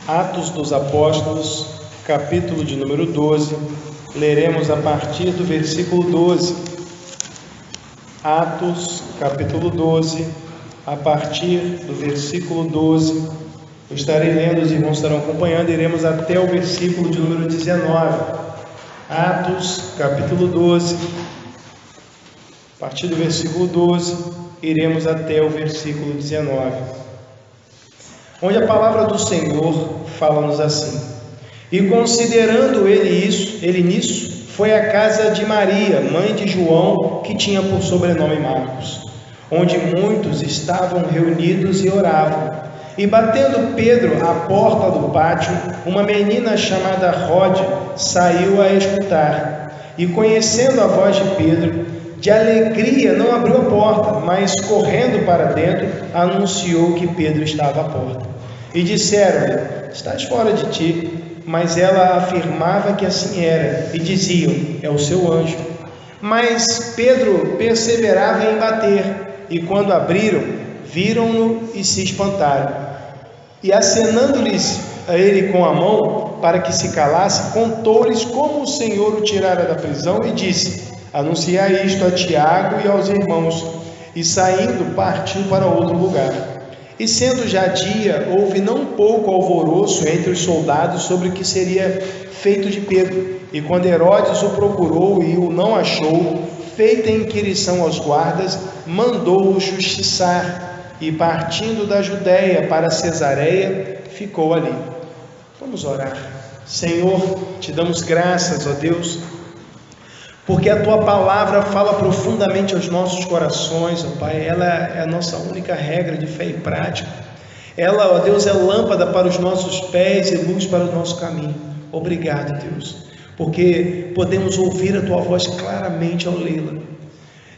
Atos dos Apóstolos, capítulo de número 12, leremos a partir do versículo 12. Atos, capítulo 12, a partir do versículo 12. Eu estarei lendo, os irmãos estarão acompanhando, iremos até o versículo de número 19. Atos, capítulo 12, a partir do versículo 12, iremos até o versículo 19. Onde a palavra do Senhor fala-nos assim: E considerando ele nisso, foi à casa de Maria, mãe de João, que tinha por sobrenome Marcos, onde muitos estavam reunidos e oravam. E batendo Pedro à porta do pátio, uma menina chamada Rode saiu a escutar. E conhecendo a voz de Pedro, de alegria não abriu a porta, mas correndo para dentro, anunciou que Pedro estava à porta. E disseram-lhe: Estás fora de ti. Mas ela afirmava que assim era, e diziam: É o seu anjo. Mas Pedro perseverava em bater, e quando abriram, viram-no e se espantaram. E acenando-lhes a ele com a mão, para que se calasse, contou-lhes como o Senhor o tirara da prisão, e disse: Anunciai isto a Tiago e aos irmãos. E saindo, partiu para outro lugar. E sendo já dia, houve não pouco alvoroço entre os soldados sobre o que seria feito de Pedro. E quando Herodes o procurou e o não achou, feita inquirição aos guardas, mandou-o justiçar. E partindo da Judéia para Cesareia, ficou ali. Vamos orar. Senhor, te damos graças, ó Deus, porque a Tua palavra fala profundamente aos nossos corações, ó Pai. Ela é a nossa única regra de fé e prática. Ela, ó Deus, é lâmpada para os nossos pés e luz para o nosso caminho. Obrigado, Deus, porque podemos ouvir a Tua voz claramente ao lê-la.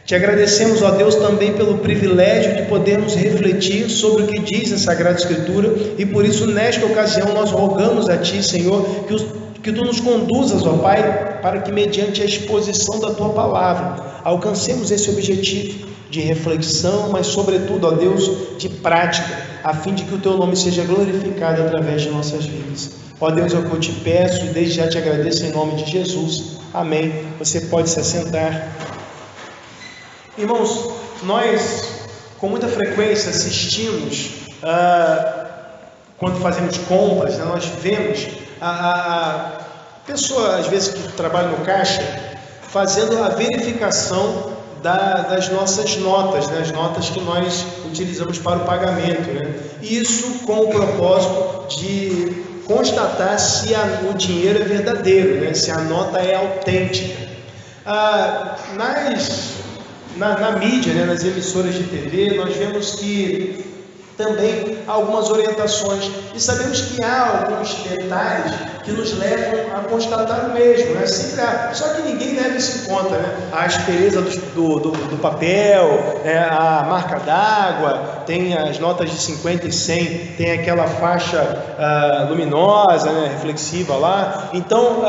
Te agradecemos, ó Deus, também pelo privilégio de podermos refletir sobre o que diz a Sagrada Escritura, e por isso, nesta ocasião, nós rogamos a Ti, Senhor, que Tu nos conduzas, ó Pai, para que mediante a exposição da Tua palavra, alcancemos esse objetivo de reflexão, mas sobretudo, ó Deus, de prática, a fim de que o Teu nome seja glorificado através de nossas vidas. Ó Deus, é o que eu te peço e desde já te agradeço em nome de Jesus. Amém. Você pode se assentar. Irmãos, nós com muita frequência assistimos, quando fazemos compras, né, nós vemos a pessoa, às vezes, que trabalha no caixa, fazendo a verificação das nossas notas, né, as notas que nós utilizamos para o pagamento, né? Isso com o propósito de constatar se o dinheiro é verdadeiro, né, se a nota é autêntica. Na mídia, né, nas emissoras de TV, nós vemos que também há algumas orientações, e sabemos que há alguns detalhes que nos levam a constatar o mesmo, né? Sempre há, só que ninguém leva isso em conta, né? A aspereza do papel, né? A marca d'água, tem as notas de 50 e 100, tem aquela faixa luminosa, né? Reflexiva lá. Então,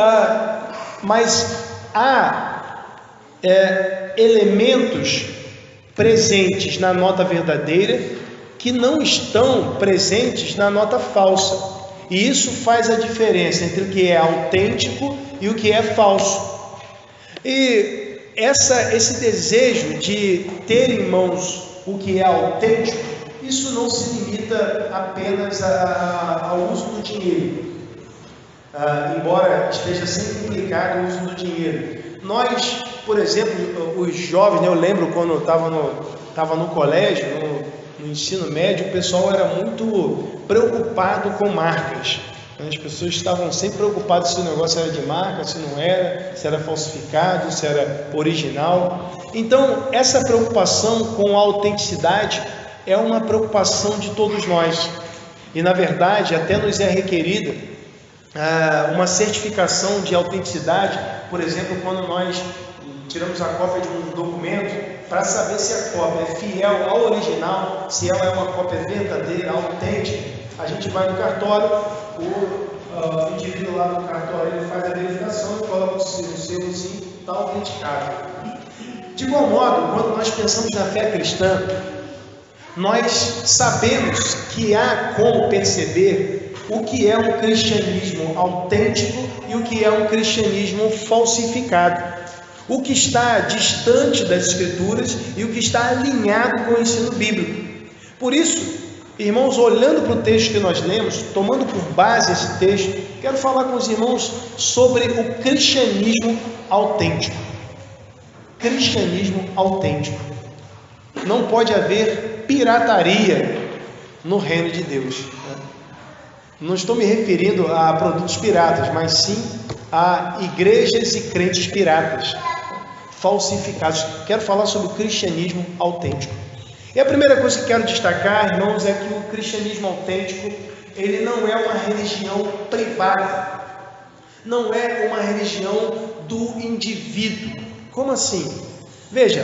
mas há elementos presentes na nota verdadeira que não estão presentes na nota falsa. E isso faz a diferença entre o que é autêntico e o que é falso. E esse desejo de ter em mãos o que é autêntico, isso não se limita apenas ao uso do dinheiro. Embora esteja sempre implicado o uso do dinheiro. Nós, por exemplo, os jovens, né, eu lembro quando eu estava no colégio, no ensino médio, o pessoal era muito preocupado com marcas. As pessoas estavam sempre preocupadas se o negócio era de marca, se não era, se era falsificado, se era original. Então, essa preocupação com a autenticidade é uma preocupação de todos nós. E, na verdade, até nos é requerida uma certificação de autenticidade, por exemplo, quando nós tiramos a cópia de um documento, para saber se a cópia é fiel ao original, se ela é uma cópia verdadeira, autêntica. A gente vai no cartório, o indivíduo lá no cartório, ele faz a verificação e coloca o selo assim, está autenticado. De igual modo, quando nós pensamos na fé cristã, nós sabemos que há como perceber o que é um cristianismo autêntico e o que é um cristianismo falsificado. O que está distante das Escrituras e o que está alinhado com o ensino bíblico. Por isso, irmãos, olhando para o texto que nós lemos, tomando por base esse texto, quero falar com os irmãos sobre o cristianismo autêntico. Cristianismo autêntico. Não pode haver pirataria no reino de Deus. Não estou me referindo a produtos piratas, mas sim a igrejas e crentes piratas, falsificados. Quero falar sobre o cristianismo autêntico. E a primeira coisa que quero destacar, irmãos, é que o cristianismo autêntico, ele não é uma religião privada, não é uma religião do indivíduo. Como assim? Veja,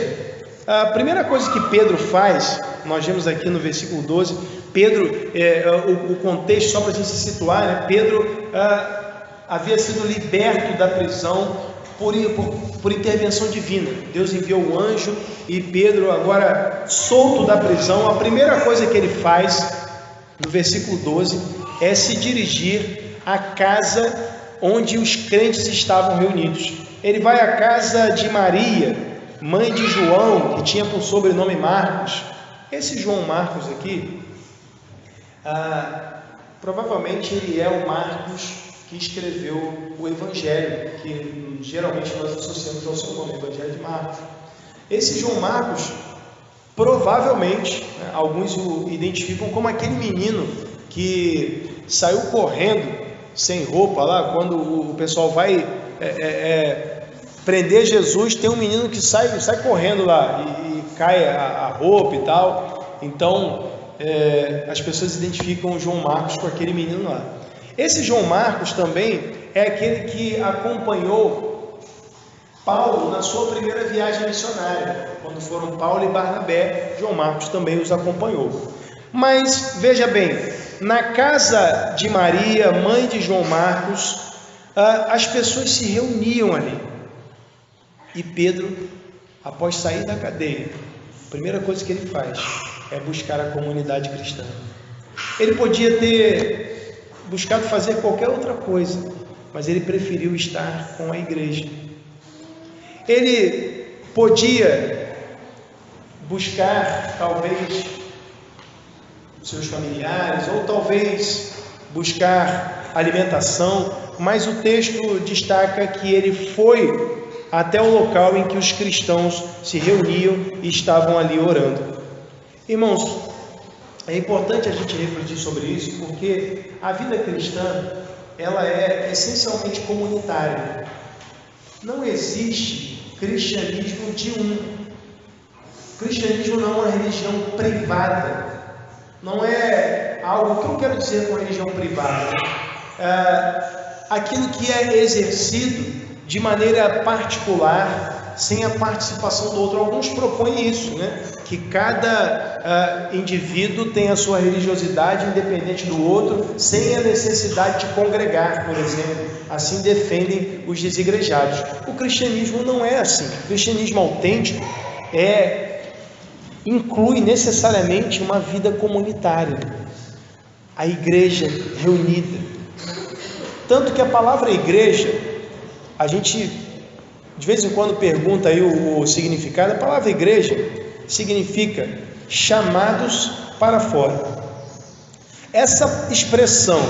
a primeira coisa que Pedro faz, nós vemos aqui no versículo 12, Pedro, o contexto, só para a gente se situar, né? Pedro havia sido liberto da prisão por intervenção divina. Deus enviou um anjo e Pedro, agora solto da prisão, a primeira coisa que ele faz, no versículo 12, é se dirigir à casa onde os crentes estavam reunidos. Ele vai à casa de Maria, mãe de João, que tinha por sobrenome Marcos. Esse João Marcos aqui, provavelmente ele é o Marcos que escreveu o Evangelho, que geralmente nós associamos ao seu nome, Evangelho de Marcos. Esse João Marcos, provavelmente, alguns o identificam como aquele menino que saiu correndo, sem roupa lá, quando o pessoal vai prender Jesus, tem um menino que sai correndo lá e cai a roupa e tal. Então, as pessoas identificam o João Marcos com aquele menino lá. Esse João Marcos também é aquele que acompanhou Paulo na sua primeira viagem missionária. Quando foram Paulo e Barnabé, João Marcos também os acompanhou. Mas, veja bem, na casa de Maria, mãe de João Marcos, as pessoas se reuniam ali. E Pedro, após sair da cadeia, a primeira coisa que ele faz é buscar a comunidade cristã. Ele podia ter buscado fazer qualquer outra coisa, mas ele preferiu estar com a igreja. Ele podia buscar, talvez, seus familiares, ou talvez buscar alimentação, mas o texto destaca que ele foi até o local em que os cristãos se reuniam e estavam ali orando. Irmãos, é importante a gente refletir sobre isso, porque a vida cristã, ela é essencialmente comunitária. Não existe cristianismo de um. O cristianismo não é uma religião privada. Não é algo, o que eu quero dizer com religião privada? Aquilo que é exercido de maneira particular, sem a participação do outro. Alguns propõem isso, né? Que cada indivíduo tem a sua religiosidade independente do outro, sem a necessidade de congregar, por exemplo. Assim defendem os desigrejados. O cristianismo não é assim. O cristianismo autêntico inclui necessariamente uma vida comunitária, a igreja reunida. Tanto que a palavra igreja, a gente de vez em quando pergunta aí o significado. A palavra igreja significa chamados para fora. Essa expressão,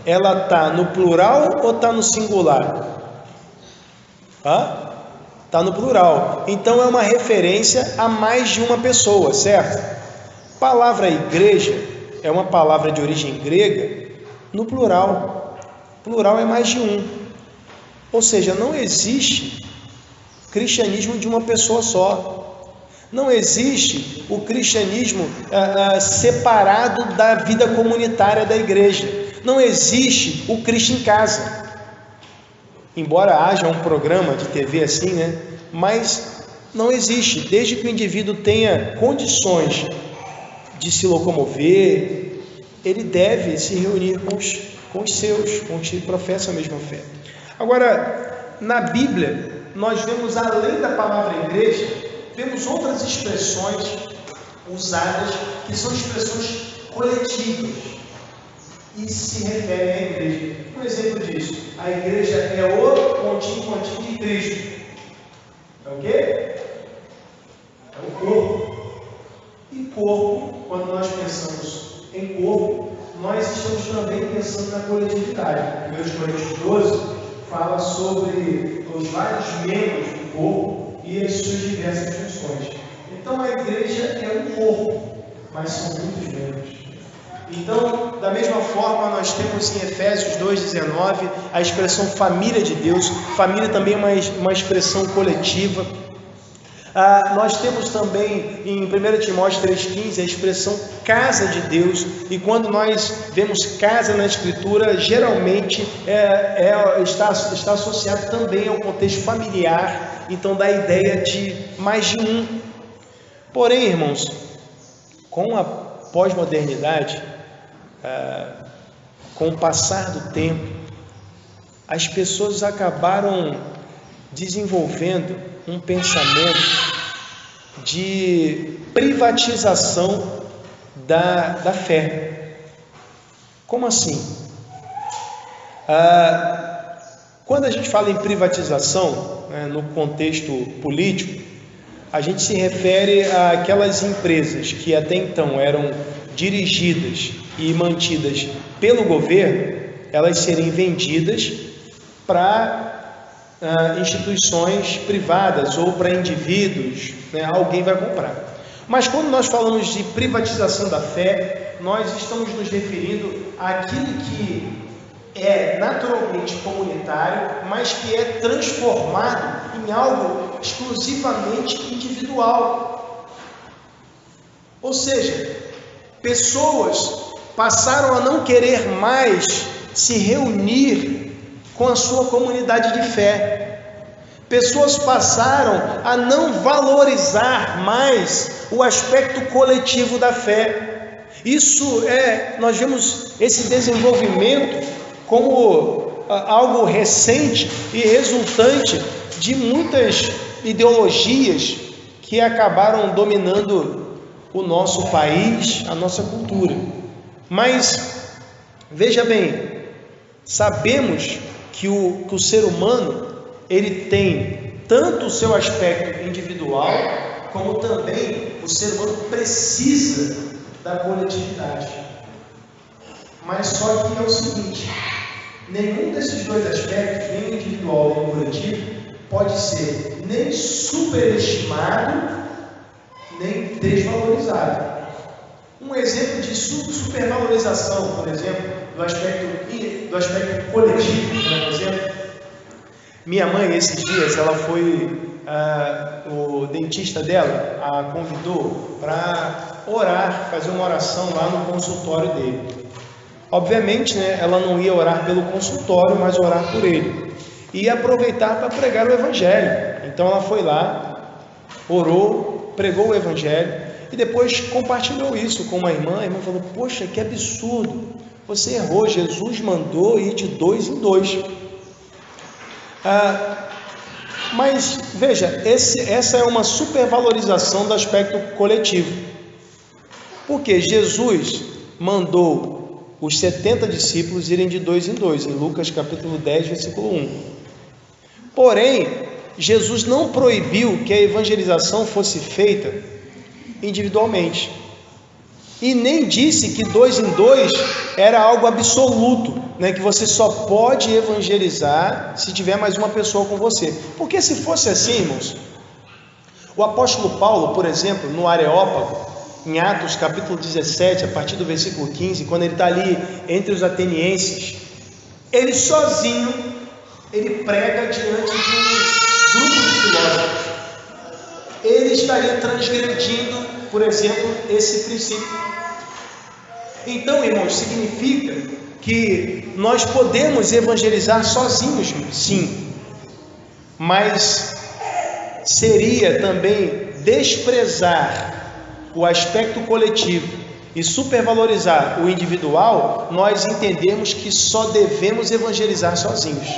ela está no plural ou está no singular? Está no plural. Então é uma referência a mais de uma pessoa, certo? Palavra igreja é uma palavra de origem grega no plural. Plural é mais de um. Ou seja, não existe cristianismo de uma pessoa só. Não existe o cristianismo separado da vida comunitária da igreja. Não existe o Cristo em casa. Embora haja um programa de TV assim, né? Mas não existe. Desde que o indivíduo tenha condições de se locomover, ele deve se reunir com os seus, com os que professam a mesma fé. Agora, na Bíblia, nós vemos, além da palavra igreja, vemos outras expressões usadas, que são expressões coletivas. e se refere à igreja. Um exemplo disso, a igreja é o pontinho de Cristo. É o quê? É o corpo. E corpo, quando nós pensamos em corpo, nós estamos também pensando na coletividade. 1 Coríntios 12 fala sobre os vários membros do corpo e as suas diversas funções. Então a igreja é um corpo, mas são muitos membros. Então, da mesma forma, nós temos em Efésios 2,19 a expressão família de Deus. Família também é uma expressão coletiva. Nós temos também em 1 Timóteo 3,15 a expressão casa de Deus, e quando nós vemos casa na Escritura, geralmente está associado também ao contexto familiar, então dá a ideia de mais de um. Porém, irmãos, com a pós-modernidade, com o passar do tempo, as pessoas acabaram desenvolvendo um pensamento de privatização da fé. Como assim? Quando a gente fala em privatização, no contexto político, a gente se refere àquelas empresas que até então eram dirigidas e mantidas pelo governo, elas serem vendidas para instituições privadas ou para indivíduos, alguém vai comprar. Mas quando nós falamos de privatização da fé, nós estamos nos referindo àquilo que é naturalmente comunitário, mas que é transformado em algo exclusivamente individual. Ou seja, pessoas passaram a não querer mais se reunir com a sua comunidade de fé. Pessoas passaram a não valorizar mais o aspecto coletivo da fé. Nós vemos esse desenvolvimento como algo recente e resultante de muitas ideologias que acabaram dominando o nosso país, a nossa cultura. Mas, veja bem, sabemos que o ser humano, ele tem tanto o seu aspecto individual, como também o ser humano precisa da coletividade. Mas só que é o seguinte, nenhum desses dois aspectos, nem o individual nem o coletivo, pode ser nem superestimado, nem desvalorizado. Um exemplo de supervalorização, por exemplo, do aspecto coletivo, por exemplo, minha mãe, esses dias, ela foi, o dentista dela a convidou para orar, fazer uma oração lá no consultório dele. Obviamente, ela não ia orar pelo consultório, mas orar por ele. E ia aproveitar para pregar o Evangelho. Então ela foi lá, orou, pregou o Evangelho e depois compartilhou isso com uma irmã. A irmã falou: poxa, que absurdo, você errou, Jesus mandou ir de 2 em 2. Mas veja, essa é uma supervalorização do aspecto coletivo, porque Jesus mandou os 70 discípulos irem de 2 em 2, em Lucas capítulo 10, versículo 1. Porém, Jesus não proibiu que a evangelização fosse feita individualmente, e nem disse que 2 em 2 era algo absoluto, que você só pode evangelizar se tiver mais uma pessoa com você. Porque se fosse assim, irmãos, o apóstolo Paulo, por exemplo, no Areópago, em Atos capítulo 17, a partir do versículo 15, quando ele está ali entre os atenienses, ele sozinho, ele prega diante de um grupo de filósofos. Ele estaria transgredindo, por exemplo, esse princípio. Então, irmãos, significa que nós podemos evangelizar sozinhos, sim, mas seria também desprezar o aspecto coletivo e supervalorizar o individual, nós entendemos que só devemos evangelizar sozinhos.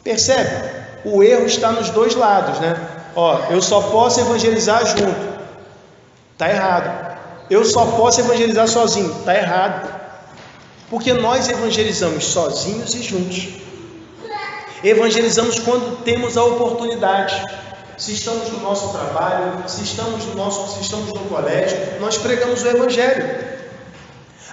Percebe? O erro está nos dois lados, eu só posso evangelizar junto, está errado. Eu só posso evangelizar sozinho, está errado. Porque nós evangelizamos sozinhos e juntos. Evangelizamos quando temos a oportunidade. Se estamos no nosso trabalho, se estamos no colégio, nós pregamos o Evangelho.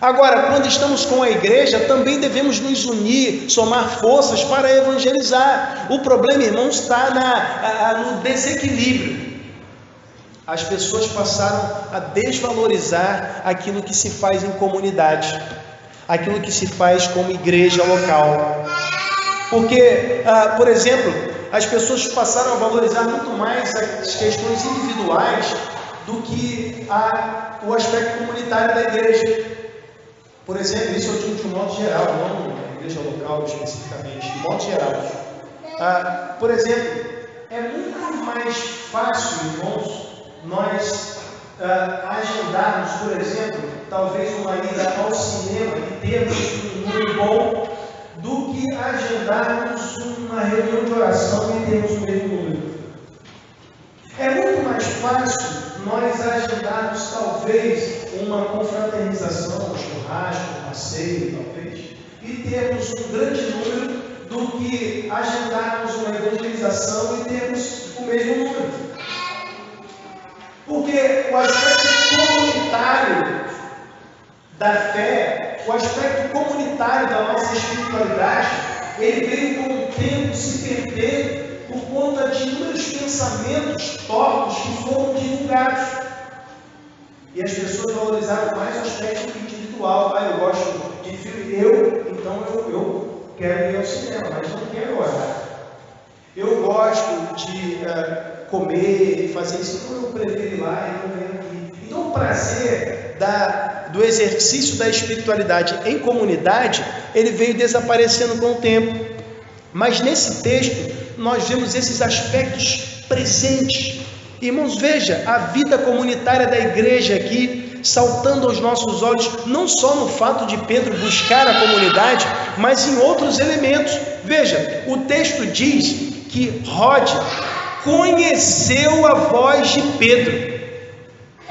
Agora, quando estamos com a igreja, também devemos nos unir, somar forças para evangelizar. O problema, irmãos, está no desequilíbrio. As pessoas passaram a desvalorizar aquilo que se faz em comunidade, aquilo que se faz como igreja local. Porque, por exemplo, as pessoas passaram a valorizar muito mais as questões individuais do que o aspecto comunitário da igreja. Por exemplo, isso eu digo de um modo geral, não na igreja local especificamente, de modo geral. Por exemplo, é muito mais fácil, irmãos, nós agendarmos, por exemplo, talvez uma ida ao cinema e termos um número bom, do que agendarmos uma reunião de oração e termos o mesmo número. É muito mais fácil nós agendarmos talvez uma confraternização, um churrasco, um passeio, talvez, e termos um grande número do que agendarmos uma evangelização e termos o mesmo número. Porque o aspecto comunitário da fé, o aspecto comunitário da nossa espiritualidade, ele veio com o tempo se perder por conta de inúmeros pensamentos tortos que foram divulgados. E as pessoas valorizaram mais o aspecto individual. Eu gosto de filme, então eu quero ir ao cinema, mas não quero orar. Eu gosto de comer e fazer isso, então eu prefiro ir lá e não venho aqui. Então o prazer do exercício da espiritualidade em comunidade, ele veio desaparecendo com o tempo. Mas nesse texto, nós vemos esses aspectos presentes. Irmãos, veja, a vida comunitária da igreja aqui, saltando aos nossos olhos, não só no fato de Pedro buscar a comunidade, mas em outros elementos. Veja, o texto diz que Rode conheceu a voz de Pedro.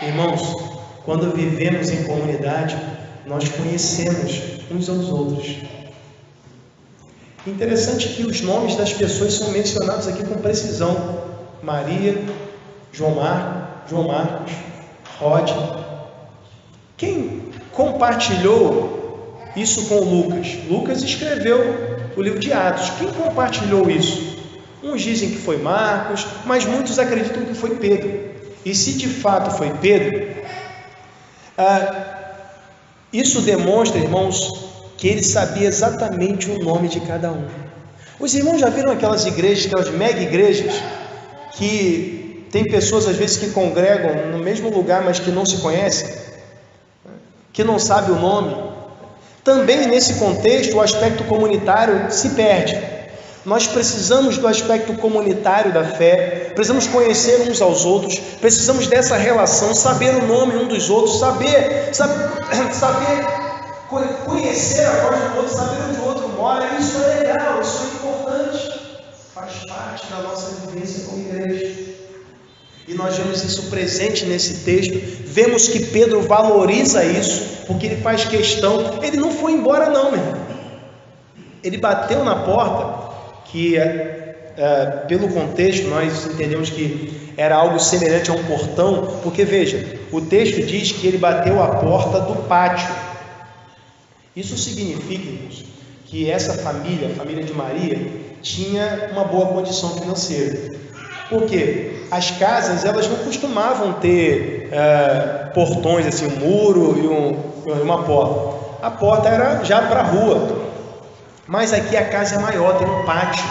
Irmãos, quando vivemos em comunidade, nós conhecemos uns aos outros. Interessante que os nomes das pessoas são mencionados aqui com precisão: Maria, João Marcos, Rode. Quem compartilhou isso com Lucas? Lucas escreveu o livro de Atos. Quem compartilhou isso? Uns dizem que foi Marcos, mas muitos acreditam que foi Pedro. E se de fato foi Pedro, isso demonstra, irmãos, que ele sabia exatamente o nome de cada um. Os irmãos já viram aquelas igrejas, aquelas mega igrejas, que tem pessoas às vezes que congregam no mesmo lugar, mas que não se conhecem, que não sabem o nome? Também nesse contexto, o aspecto comunitário se perde. Nós precisamos do aspecto comunitário da fé, precisamos conhecer uns aos outros, precisamos dessa relação, saber o nome um dos outros, saber conhecer a voz do outro, saber onde o outro mora. Isso é legal, isso é importante, faz parte da nossa vivência como igreja. E nós vemos isso presente nesse texto. Vemos que Pedro valoriza isso, porque ele faz questão. Ele não foi embora não, meu irmão. Ele bateu na porta, que pelo contexto nós entendemos que era algo semelhante a um portão, porque veja, o texto diz que ele bateu a porta do pátio. Isso significa, irmãos, que essa família, a família de Maria, tinha uma boa condição financeira. Por quê? As casas, elas não costumavam ter portões, assim, um muro e uma porta. A porta era já para a rua. Mas aqui a casa é maior, tem um pátio.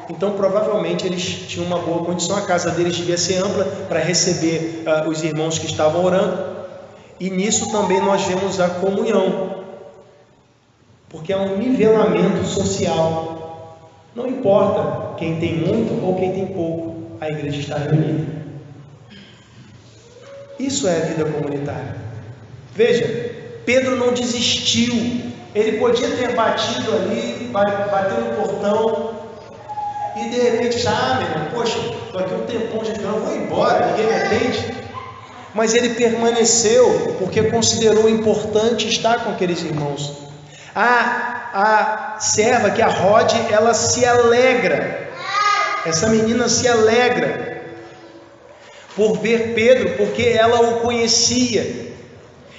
Então provavelmente eles tinham uma boa condição. A casa deles devia ser ampla para receber os irmãos que estavam orando. E nisso também nós vemos a comunhão, porque é um nivelamento social. Não importa quem tem muito ou quem tem pouco, a igreja está reunida. Isso é a vida comunitária. Veja, Pedro não desistiu. Ele podia ter batido ali, bateu no portão e de repente, meu irmão, poxa, estou aqui um tempão já esperando, vou embora, ninguém me atende. Mas ele permaneceu porque considerou importante estar com aqueles irmãos. A serva, que é a Rode, ela se alegra, essa menina se alegra por ver Pedro, porque ela o conhecia,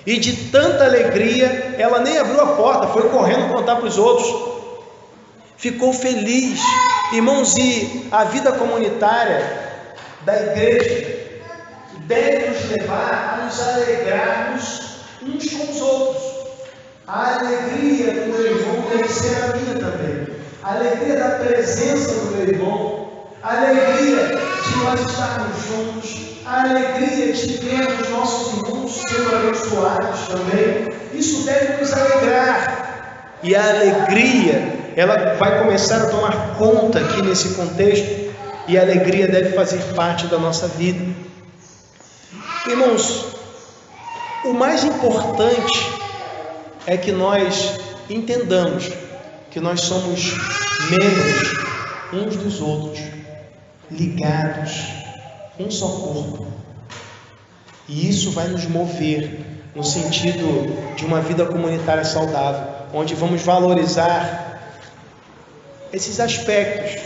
e de tanta alegria, ela nem abriu a porta, foi correndo contar para os outros, ficou feliz. Irmãos, e a vida comunitária da igreja deve nos levar a nos alegrarmos uns com os outros. A alegria do meu irmão deve ser a minha também, a alegria da presença do meu irmão, a alegria de nós estarmos juntos, a alegria de ver os nossos irmãos sendo abençoados também. Isso deve nos alegrar, e a alegria, ela vai começar a tomar conta aqui nesse contexto, e a alegria deve fazer parte da nossa vida. Irmãos, o mais importante é que nós entendamos que nós somos membros uns dos outros, ligados, um só corpo, e isso vai nos mover no sentido de uma vida comunitária saudável, onde vamos valorizar esses aspectos,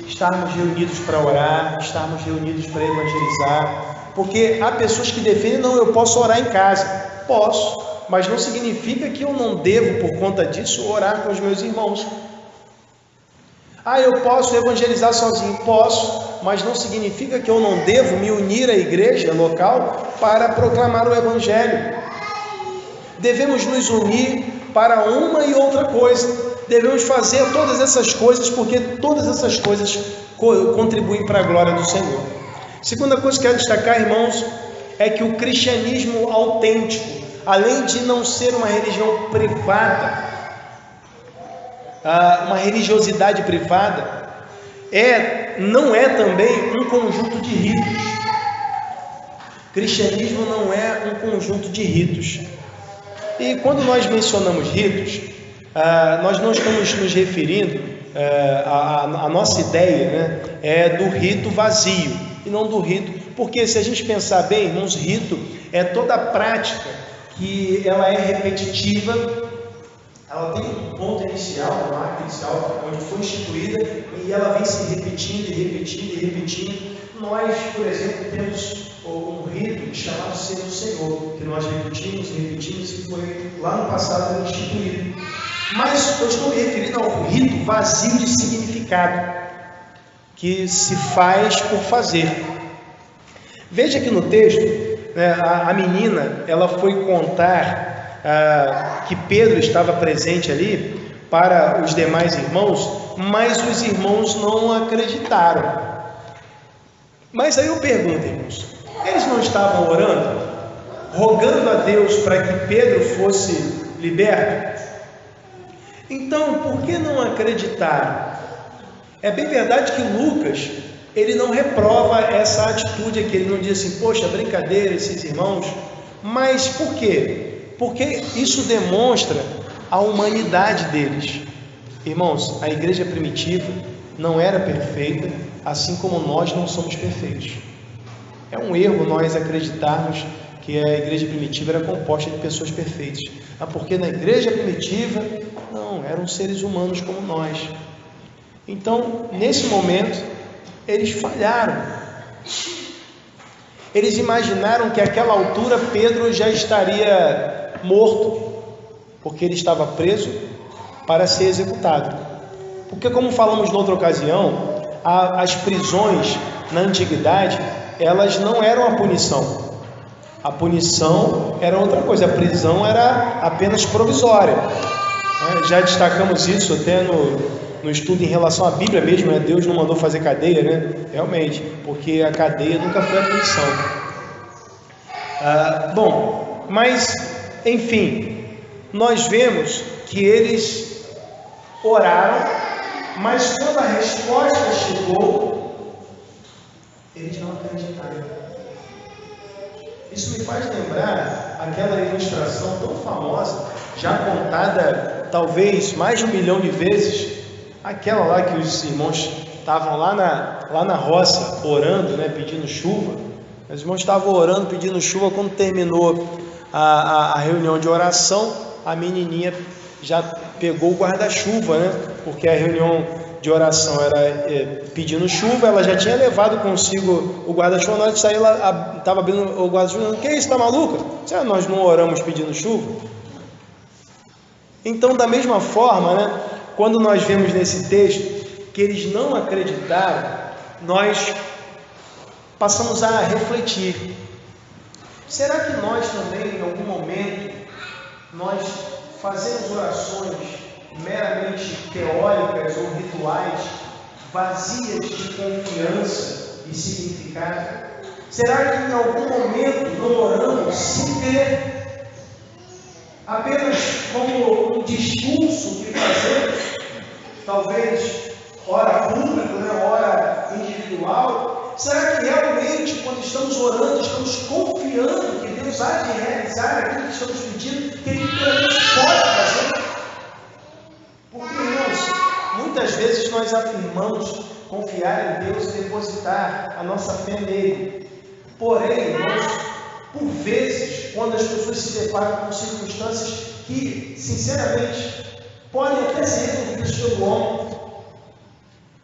estarmos reunidos para orar, estarmos reunidos para evangelizar, porque há pessoas que defendem: não, eu posso orar em casa. Posso, mas não significa que eu não devo, por conta disso, orar com os meus irmãos. Eu posso evangelizar sozinho. Posso, mas não significa que eu não devo me unir à igreja local para proclamar o evangelho. Devemos nos unir para uma e outra coisa. Devemos fazer todas essas coisas, porque todas essas coisas contribuem para a glória do Senhor. Segunda coisa que eu quero destacar, irmãos, é que o cristianismo autêntico, além de não ser uma religião privada, uma religiosidade privada, não é também um conjunto de ritos. Cristianismo não é um conjunto de ritos. E quando nós mencionamos ritos, nós não estamos nos referindo, a nossa ideia, né, é do rito vazio, e não do rito, porque se a gente pensar bem, irmãos, rito é toda a prática que ela é repetitiva, ela tem um ponto inicial, uma marca inicial, onde foi instituída, e ela vem se repetindo e repetindo e repetindo. Nós, por exemplo, temos um rito chamado Ceia do Senhor, que nós repetimos e foi lá no passado instituído. Mas eu estou me referindo ao rito vazio de significado, que se faz por fazer. Veja que no texto, né, a menina, ela foi contar que Pedro estava presente ali para os demais irmãos, mas os irmãos não acreditaram. Mas aí eu pergunto, irmãos, eles não estavam orando, rogando a Deus para que Pedro fosse liberto? Então, por que não acreditaram? É bem verdade que Lucas, ele não reprova essa atitude aqui, ele não diz assim: poxa, brincadeira esses irmãos. Mas por quê? Porque isso demonstra a humanidade deles. Irmãos, a igreja primitiva não era perfeita, assim como nós não somos perfeitos. É um erro nós acreditarmos que a igreja primitiva era composta de pessoas perfeitas. Porque na igreja primitiva, não, eram seres humanos como nós. Então, nesse momento, eles falharam. Eles imaginaram que àquela altura Pedro já estaria morto, porque ele estava preso para ser executado. Porque, como falamos noutra ocasião, as prisões na antiguidade, elas não eram a punição. A punição era outra coisa, a prisão era apenas provisória. Já destacamos isso até no estudo em relação à Bíblia mesmo, né? Deus não mandou fazer cadeia, né? Realmente, porque a cadeia nunca foi a punição. Mas, enfim, nós vemos que eles oraram, mas quando a resposta chegou, eles não acreditaram. Isso me faz lembrar aquela ilustração tão famosa, já contada talvez mais de 1 milhão de vezes, aquela lá que os irmãos estavam lá na roça orando, né, pedindo chuva. Os irmãos estavam orando, pedindo chuva. Quando terminou a reunião de oração, a menininha já pegou o guarda-chuva, né? Porque a reunião de oração era pedindo chuva, ela já tinha levado consigo o guarda-chuva. Na hora de sair, ela estava abrindo o guarda-chuva, que isso, está maluca? Nós não oramos pedindo chuva? Então, da mesma forma, né, quando nós vemos nesse texto que eles não acreditaram, nós passamos a refletir. Será que nós também, em algum momento, nós fazemos orações meramente teóricas ou rituais, vazias de confiança e significado? Será que em algum momento não oramos sem ter, apenas como um discurso que fazemos, talvez ora público, né, ora individual? Será que realmente, quando estamos orando, estamos confiando que Deus há de realizar aquilo que estamos pedindo, que Ele pode fazer? Porque, irmãos, muitas vezes nós afirmamos confiar em Deus e depositar a nossa fé nele. Porém, irmãos, por vezes, quando as pessoas se deparam com circunstâncias que, sinceramente, podem até ser resolvidas pelo homem,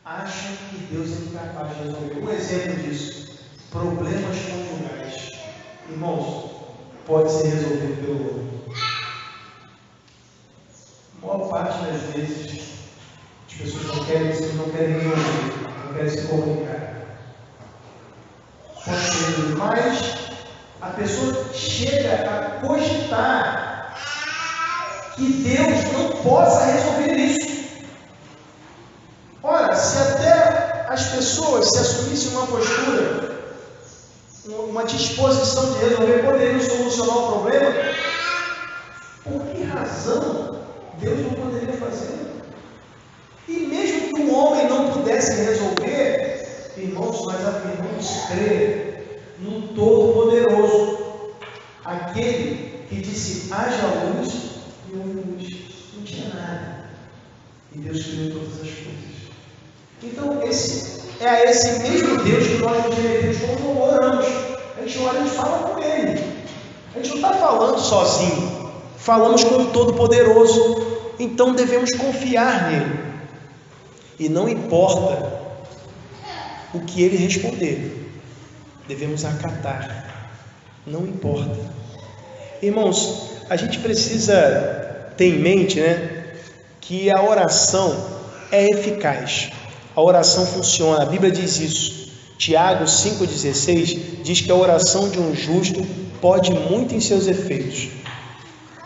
acham que Deus é incapaz de resolver. Um exemplo disso: problemas conjugais. Irmãos, pode ser resolvido pelo homem. A maior parte das vezes as pessoas não querem resolver, não querem se comunicar. Pode ser, mas a pessoa chega a cogitar que Deus não possa resolver isso. Ora, se até as pessoas se assumissem uma postura, uma disposição de resolver, poderiam solucionar o problema, por que razão Deus não poderia fazer? E mesmo que o homem não pudesse resolver, irmãos, nós afirmamos crer no Todo-Poderoso, aquele que disse: haja luz e houve luz. Não tinha nada. E Deus criou todas as coisas. Então, esse é a esse mesmo Deus que nós nos remetemos quando oramos. A gente ora e fala com Ele. A gente não está falando sozinho. Falamos com o Todo-Poderoso. Então, devemos confiar nele. E não importa o que Ele responder, devemos acatar. Não importa. Irmãos, a gente precisa ter em mente, né, que a oração é eficaz. A oração funciona, a Bíblia diz isso. Tiago 5,16 diz que a oração de um justo pode muito em seus efeitos.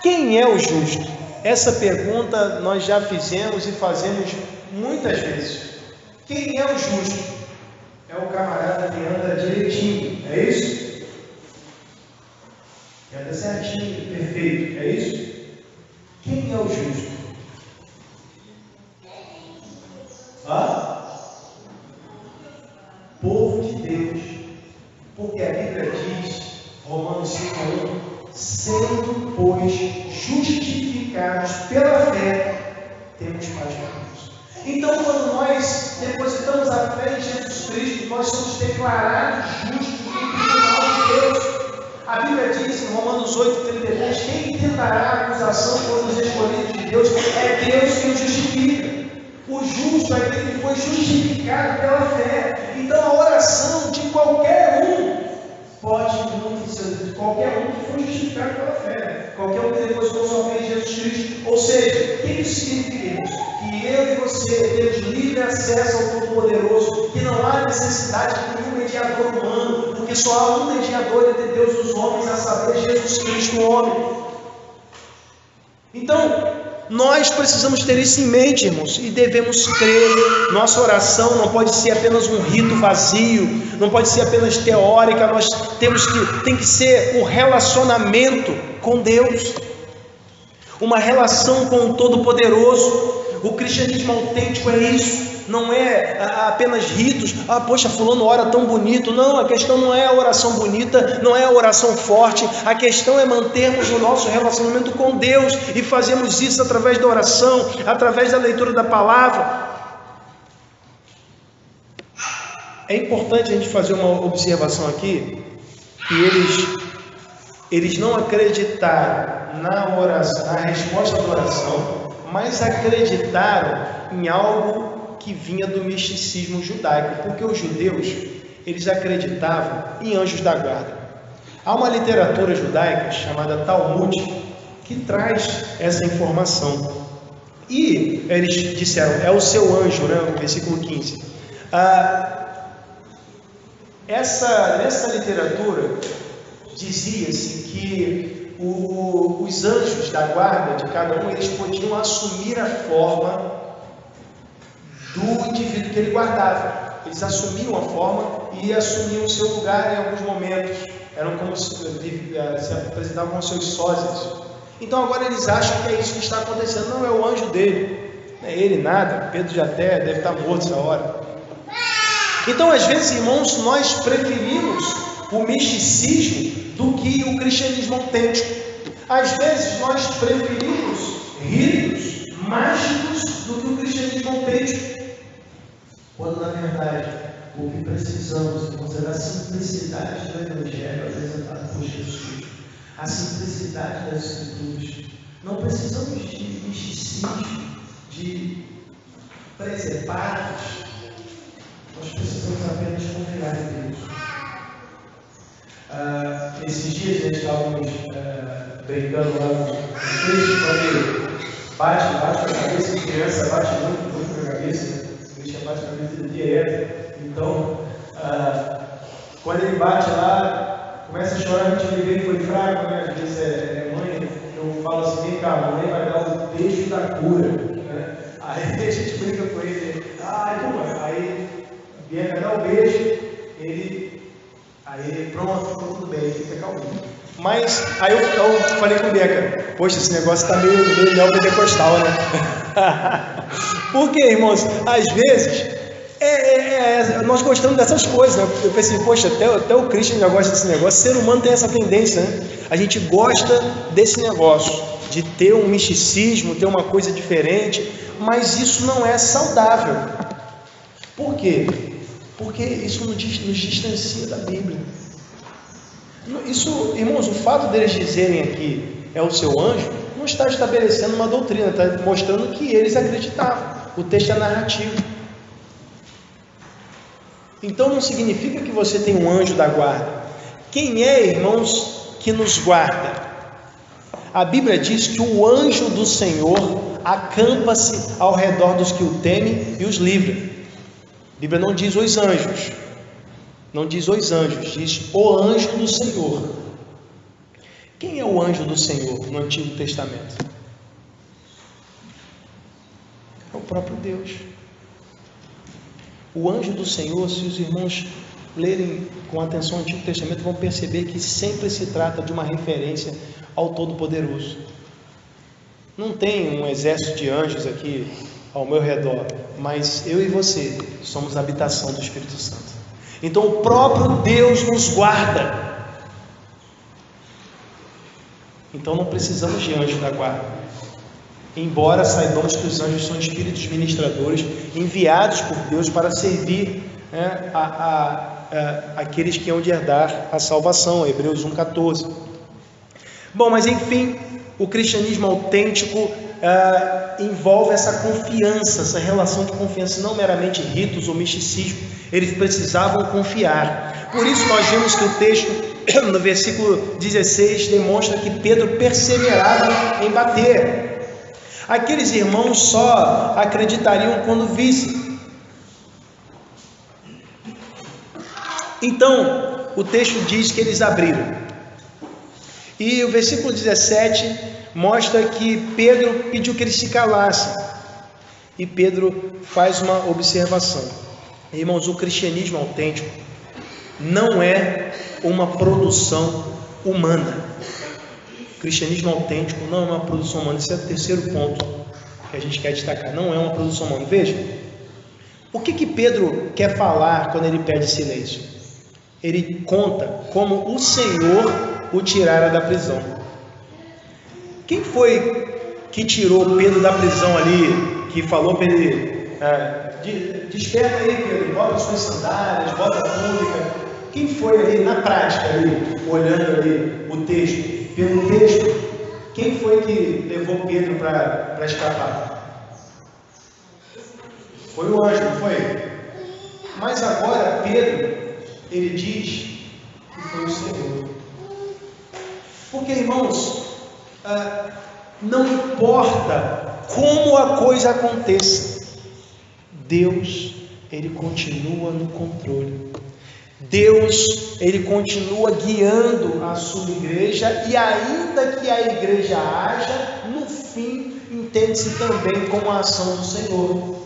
Quem é o justo? Essa pergunta nós já fizemos e fazemos muitas vezes. Quem é o justo? É o camarada que anda direitinho, é isso? Que anda certinho, perfeito, é isso? Quem é o justo? Povo de Deus, porque a Bíblia diz, Romanos 5:1, sendo, pois, justificados pela fé, temos paz com Deus. Então, quando nós depositamos a fé em Jesus Cristo, nós somos declarados justos no tribunal de Deus. A Bíblia diz em Romanos 8:33, quem tentará acusação contra os escolhidos de Deus? É Deus quem o justifica. O justo é aquele que foi justificado pela fé. Então a oração de qualquer um pode muito ser, qualquer um que foi justificado pela fé, qualquer um que depositou sua fé em Jesus Cristo. Ou seja, o que isso significa? Que eu e você temos livre acesso ao Todo-Poderoso, que não há necessidade de nenhum mediador humano, porque só há um mediador entre Deus e os homens, a saber, Jesus Cristo, o homem. Então, nós precisamos ter isso em mente, irmãos, e devemos crer. Nossa oração não pode ser apenas um rito vazio, não pode ser apenas teórica. Nós tem que ser um relacionamento com Deus, uma relação com o Todo-Poderoso. O cristianismo autêntico é isso. Não é apenas ritos. Poxa, fulano ora tão bonito. Não, a questão não é a oração bonita, não é a oração forte. A questão é mantermos o nosso relacionamento com Deus, e fazemos isso através da oração, através da leitura da palavra. É importante a gente fazer uma observação aqui, que eles Eles não acreditaram na oração, na resposta da oração, mas acreditaram em algo que vinha do misticismo judaico, porque os judeus, eles acreditavam em anjos da guarda. Há uma literatura judaica chamada Talmud que traz essa informação. E eles disseram, é o seu anjo, né? No versículo 15. Nessa literatura dizia-se que os anjos da guarda de cada um, eles podiam assumir a forma do indivíduo que ele guardava. Eles assumiam a forma e assumiam o seu lugar em alguns momentos. Eram como se apresentavam como seus sósias. Então agora eles acham que é isso que está acontecendo. Não é o anjo dele, não é ele nada. Pedro já até deve estar morto essa hora. Então às vezes, irmãos, nós preferimos o misticismo do que o cristianismo autêntico. Às vezes nós preferimos ritos mágicos do que o cristianismo autêntico, quando na verdade o que precisamos é da simplicidade do Evangelho apresentado por Jesus, a simplicidade das Escrituras. Não precisamos de misticismo, de presepados. Nós precisamos apenas confiar em Deus. Esses dias nós estávamos brincando lá no peixe, quando bate a cabeça, a criança bate muito na cabeça, o peixe bate a cabeça direto. Então, quando ele bate lá, começa a chorar, a gente vê que foi fraco, né? Às vezes é mãe, eu falo assim, vem cá, a mãe vai dar o beijo da cura, né? Aí a gente brinca com ele, aí Bianca dá o beijo, aí pronto, ficou tudo bem, fica calminho. Mas aí eu falei com o Bianca, poxa, esse negócio está meio neopentecostal, né? Porque, irmãos, às vezes nós gostamos dessas coisas, né? Eu pensei, poxa, até o Christian já gosta desse negócio. O ser humano tem essa tendência, né? A gente gosta desse negócio, de ter um misticismo, ter uma coisa diferente, mas isso não é saudável. Por quê? Porque isso nos distancia da Bíblia. Isso, irmãos, o fato deles dizerem aqui é o seu anjo, não está estabelecendo uma doutrina, está mostrando que eles acreditavam. O texto é narrativo. Então não significa que você tem um anjo da guarda. Quem é, irmãos, que nos guarda? A Bíblia diz que o anjo do Senhor acampa-se ao redor dos que o temem e os livra. A Bíblia não diz os anjos, diz o anjo do Senhor. Quem é o anjo do Senhor no Antigo Testamento? É o próprio Deus. O anjo do Senhor, se os irmãos lerem com atenção o Antigo Testamento, vão perceber que sempre se trata de uma referência ao Todo-Poderoso. Não tem um exército de anjos aqui ao meu redor, mas eu e você somos a habitação do Espírito Santo. Então o próprio Deus nos guarda. Então não precisamos de anjo da guarda, embora saibamos que os anjos são espíritos ministradores enviados por Deus para servir aqueles que hão de herdar a salvação, Hebreus 1,14. Bom, mas enfim, o cristianismo autêntico envolve essa confiança, essa relação de confiança, não meramente ritos ou misticismo. Eles precisavam confiar. Por isso nós vimos que o texto, no versículo 16, demonstra que Pedro perseverava em bater. Aqueles irmãos só acreditariam quando vissem. Então, o texto diz que eles abriram. E o versículo 17 mostra que Pedro pediu que eles se calassem. E Pedro faz uma observação. Irmãos, o cristianismo autêntico não é uma produção humana. O cristianismo autêntico não é uma produção humana. Esse é o terceiro ponto que a gente quer destacar. Não é uma produção humana. Veja, o que Pedro quer falar quando ele pede silêncio? Ele conta como o Senhor o tirara da prisão. Quem foi que tirou Pedro da prisão ali, que falou para ele, desperta aí Pedro, bota suas sandálias, bota a túnica? quem foi ali na prática, ali, olhando ali o texto, pelo texto, quem foi que levou Pedro para escapar? Foi o anjo, não foi? Mas agora Pedro, ele diz que foi o Senhor. Porque, irmãos, não importa como a coisa aconteça, Deus, ele continua no controle. Deus, ele continua guiando a sua igreja, e ainda que a igreja haja, no fim, entende-se também como a ação do Senhor.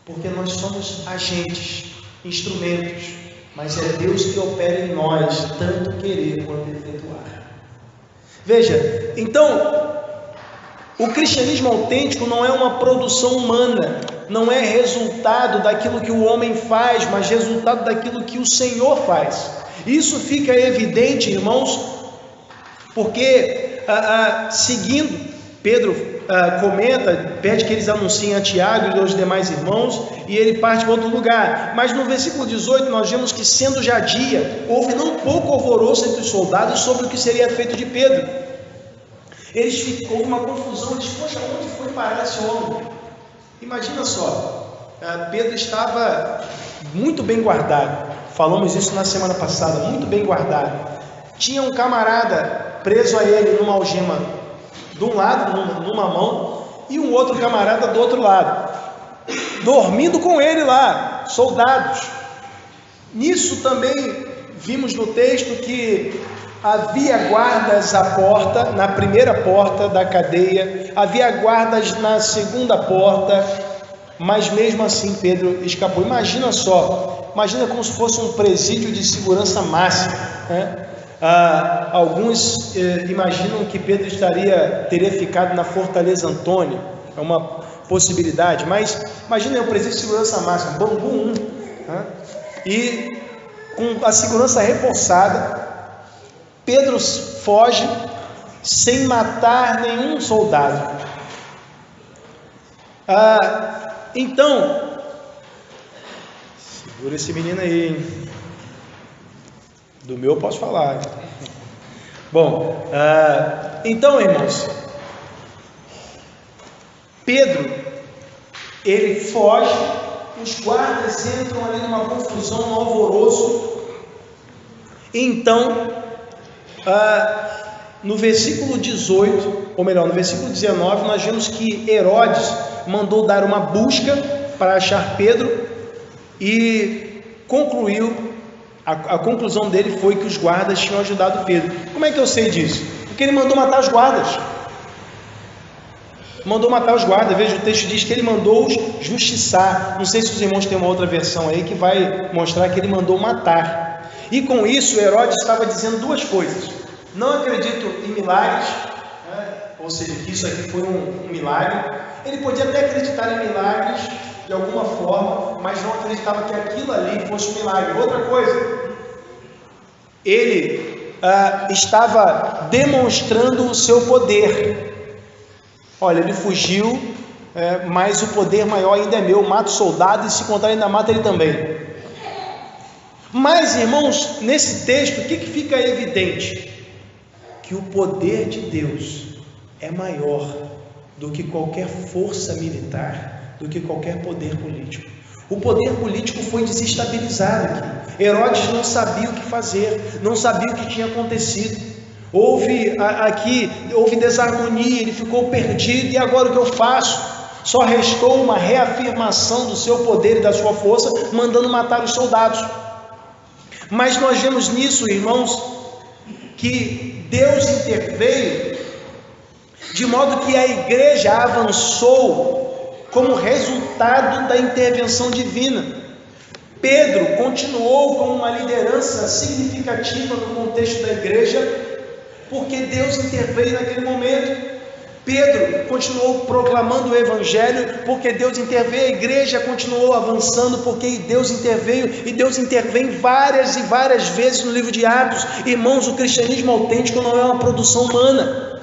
Porque nós somos agentes, instrumentos, mas é Deus que opera em nós, tanto querer quanto efetuar. Veja, então, o cristianismo autêntico não é uma produção humana, não é resultado daquilo que o homem faz, mas resultado daquilo que o Senhor faz. Isso fica evidente, irmãos, porque seguindo, Pedro comenta, pede que eles anunciem a Tiago e aos demais irmãos, e ele parte para outro lugar. Mas no versículo 18 nós vemos que, sendo já dia, houve não pouco alvoroço entre os soldados sobre o que seria feito de Pedro. Houve uma confusão, eles, poxa, onde foi parar esse homem? Imagina só, Pedro estava muito bem guardado, falamos isso na semana passada, muito bem guardado. Tinha um camarada preso a ele numa algema de um lado, numa mão, e um outro camarada do outro lado, dormindo com ele lá, soldados. Nisso também vimos no texto que havia guardas à porta, na primeira porta da cadeia, havia guardas na segunda porta, mas mesmo assim Pedro escapou. Imagina só, imagina como se fosse um presídio de segurança máxima, né? Alguns imaginam que Pedro teria ficado na Fortaleza Antônio, é uma possibilidade, mas imagina o presídio de segurança máxima, Bambu 1, né? E com a segurança reforçada, Pedro foge sem matar nenhum soldado. Então, segura esse menino aí, hein? Do meu eu posso falar. Bom, então, irmãos, Pedro, ele foge, os guardas entram ali numa confusão, num alvoroço. Então, no versículo 18, ou melhor, no versículo 19, nós vemos que Herodes mandou dar uma busca para achar Pedro e concluiu, a conclusão dele foi que os guardas tinham ajudado Pedro. Como é que eu sei disso? Porque ele mandou matar os guardas. Mandou matar os guardas. Veja, o texto diz que ele mandou-os justiçar. Não sei se os irmãos têm uma outra versão aí que vai mostrar que ele mandou matar. E com isso, Herodes estava dizendo duas coisas: não acredito em milagres, né? Ou seja, que isso aqui foi um milagre. Ele podia até acreditar em milagres de alguma forma, mas não acreditava que aquilo ali fosse um milagre. Outra coisa, ele estava demonstrando o seu poder. Olha, ele fugiu, mas o poder maior ainda é meu. Mato o soldado e, se contar, ainda mata ele também. Mas, irmãos, nesse texto, o que fica evidente? Que o poder de Deus é maior do que qualquer força militar, do que qualquer poder político. O poder político foi desestabilizado aqui. Herodes não sabia o que fazer, não sabia o que tinha acontecido. Houve desarmonia, ele ficou perdido. E agora o que eu faço? Só restou uma reafirmação do seu poder e da sua força, mandando matar os soldados. Mas nós vemos nisso, irmãos, que Deus interveio, de modo que a igreja avançou como resultado da intervenção divina. Pedro continuou como uma liderança significativa no contexto da igreja, porque Deus interveio naquele momento. Pedro continuou proclamando o evangelho, porque Deus interveio. A igreja continuou avançando, porque Deus interveio, e Deus intervém várias e várias vezes no livro de Atos. Irmãos, o cristianismo autêntico não é uma produção humana.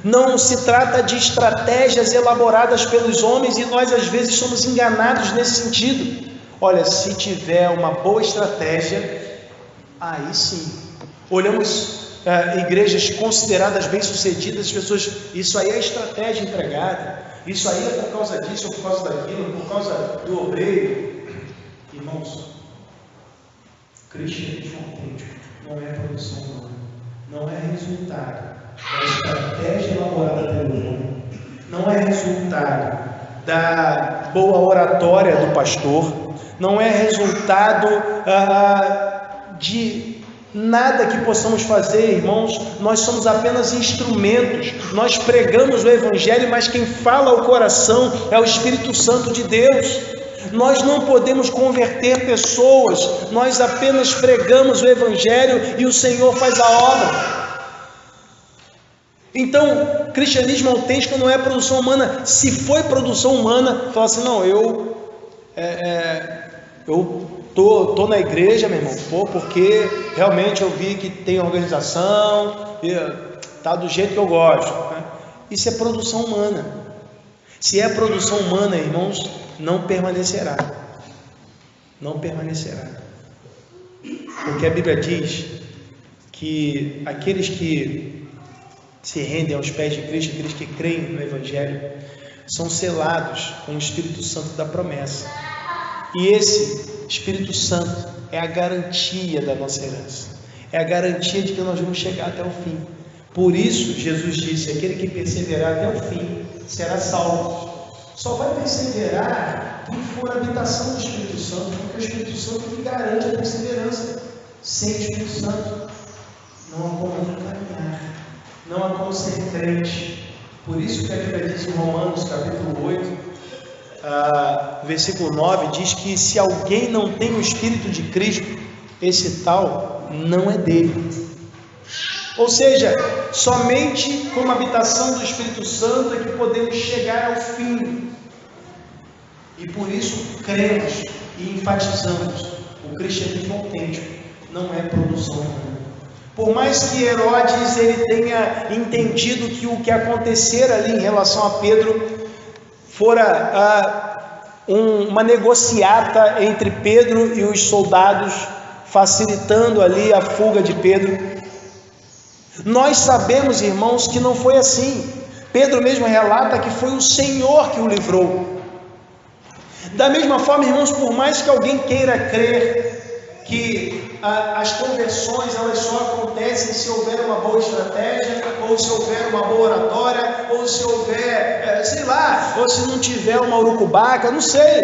Não se trata de estratégias elaboradas pelos homens, e nós às vezes somos enganados nesse sentido. Olha, se tiver uma boa estratégia, aí sim. Olhamos igrejas consideradas bem-sucedidas, as pessoas, isso aí é estratégia empregada, isso aí é por causa disso, ou por causa daquilo, por causa do obreiro. Irmãos, cristianismo autêntico não é produção humana, não é resultado da estratégia elaborada pelo homem, não é resultado da boa oratória do pastor, não é resultado de nada que possamos fazer, irmãos. Nós somos apenas instrumentos, nós pregamos o Evangelho, mas quem fala ao coração é o Espírito Santo de Deus. Nós não podemos converter pessoas, nós apenas pregamos o Evangelho e o Senhor faz a obra. Então, cristianismo autêntico não é produção humana. Se foi produção humana, fala assim, não, eu tô na igreja, meu irmão, porque realmente eu vi que tem organização, tá do jeito que eu gosto, né? Isso é produção humana. Se é produção humana, irmãos, não permanecerá. Não permanecerá. Porque a Bíblia diz que aqueles que se rendem aos pés de Cristo, aqueles que creem no Evangelho, são selados com o Espírito Santo da promessa. E esse Espírito Santo é a garantia da nossa herança, é a garantia de que nós vamos chegar até o fim. Por isso Jesus disse, aquele que perseverar até o fim será salvo. Só vai perseverar quem for a habitação do Espírito Santo, porque o Espírito Santo que garante a perseverança. Sem o Espírito Santo não há como caminhar, não há como ser crente. Por isso que a Bíblia diz em Romanos capítulo 8, versículo 9, diz que se alguém não tem o Espírito de Cristo, esse tal não é dele. Ou seja, somente com a habitação do Espírito Santo é que podemos chegar ao fim. E por isso cremos e enfatizamos, o cristianismo autêntico não é produção humana. Por mais que Herodes ele tenha entendido que o que acontecera ali em relação a Pedro fora uma negociata entre Pedro e os soldados, facilitando ali a fuga de Pedro, nós sabemos, irmãos, que não foi assim. Pedro mesmo relata que foi o Senhor que o livrou. Da mesma forma, irmãos, por mais que alguém queira crer que as conversões elas só acontecem se houver uma boa estratégia, ou se houver uma boa oratória, ou se houver, sei lá, ou se não tiver uma urucubaca, não sei.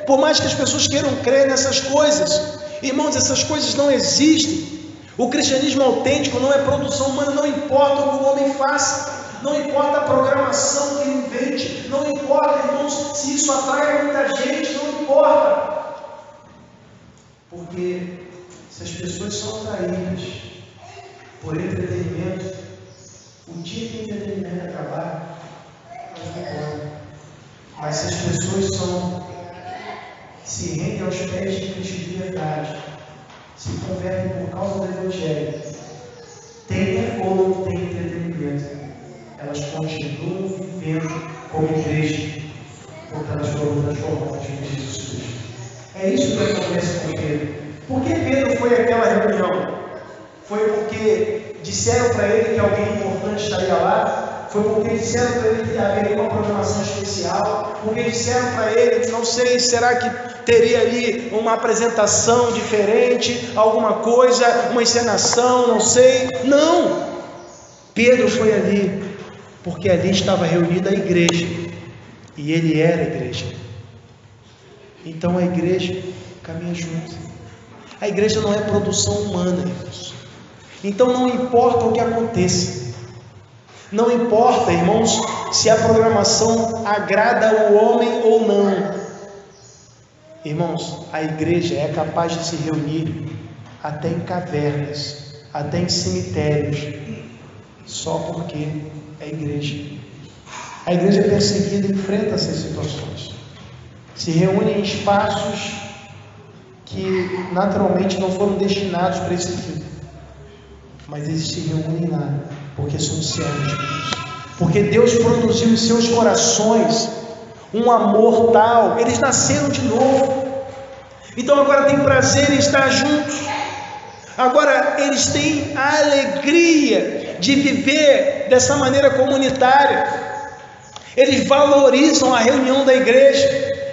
Por mais que as pessoas queiram crer nessas coisas, irmãos, essas coisas não existem. O cristianismo autêntico não é produção humana, não importa o que o homem faça, não importa a programação que ele invente, não importa, irmãos, se isso atrai muita gente, não importa. Porque se as pessoas são atraídas por entretenimento, o dia que o entretenimento acabar, elas vão embora. Mas se as pessoas se rendem aos pés de Cristo de verdade, se convertem por causa do Evangelho, tenha ou não tenha entretenimento, elas continuam vivendo como igreja, porque elas foram transformadas em Jesus Cristo. É isso que acontece com Pedro. Por que Pedro foi àquela reunião? Foi porque disseram para ele que alguém importante estaria lá? Foi porque disseram para ele que haveria uma programação especial? Porque disseram para ele, não sei, será que teria ali uma apresentação diferente, alguma coisa, uma encenação, não sei. Não! Pedro foi ali, porque ali estava reunida a igreja, e ele era a igreja. Então a igreja caminha junto. A igreja não é produção humana, irmãos. Então não importa o que aconteça, não importa, irmãos, se a programação agrada o homem ou não. Irmãos, a igreja é capaz de se reunir até em cavernas, até em cemitérios, só porque é igreja. A igreja perseguida enfrenta essas situações, se reúne em espaços que naturalmente não foram destinados para esse fim, mas eles se reúnem lá porque são servos de Deus, porque Deus produziu em seus corações um amor tal, eles nasceram de novo. Então agora tem prazer em estar juntos. Agora eles têm a alegria de viver dessa maneira comunitária. Eles valorizam a reunião da igreja.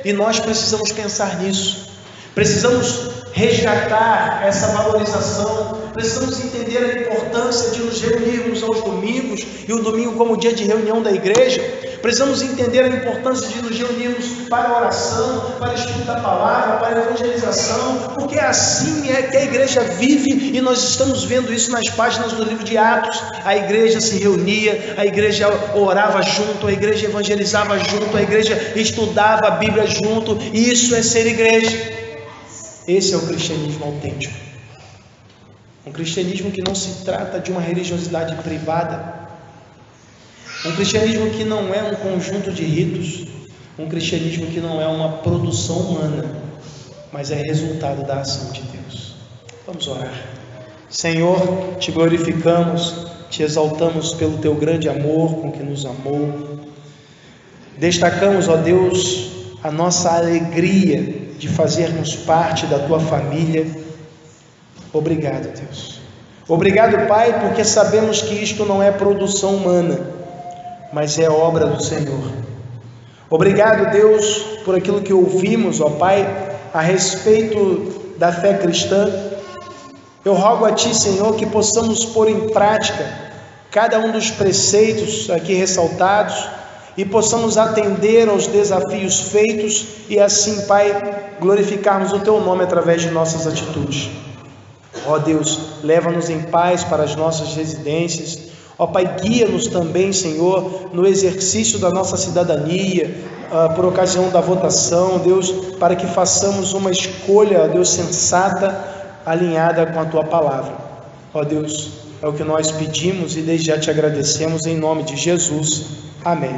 E nós precisamos pensar nisso. Precisamos resgatar essa valorização. Precisamos entender a importância de nos reunirmos aos domingos, e o domingo como dia de reunião da igreja. Precisamos entender a importância de nos reunirmos para oração, para estudo da palavra, para evangelização, porque assim é que a igreja vive, e nós estamos vendo isso nas páginas do livro de Atos. A igreja se reunia, a igreja orava junto, a igreja evangelizava junto, a igreja estudava a Bíblia junto. Isso é ser igreja. Esse é o cristianismo autêntico. Um cristianismo que não se trata de uma religiosidade privada. Um cristianismo que não é um conjunto de ritos. Um cristianismo que não é uma produção humana, mas é resultado da ação de Deus. Vamos orar. Senhor, te glorificamos, te exaltamos pelo teu grande amor com que nos amou. Destacamos, ó Deus, a nossa alegria de fazermos parte da tua família. Obrigado, Deus. Obrigado, Pai, porque sabemos que isto não é produção humana, mas é obra do Senhor. Obrigado, Deus, por aquilo que ouvimos, ó Pai, a respeito da fé cristã. Eu rogo a Ti, Senhor, que possamos pôr em prática cada um dos preceitos aqui ressaltados e possamos atender aos desafios feitos e assim, Pai, glorificarmos o Teu nome através de nossas atitudes. Ó Deus, leva-nos em paz para as nossas residências. Ó Pai, guia-nos também, Senhor, no exercício da nossa cidadania, por ocasião da votação, Deus, para que façamos uma escolha, Deus, sensata, alinhada com a Tua palavra. Ó Deus, é o que nós pedimos e desde já Te agradecemos em nome de Jesus. Amém.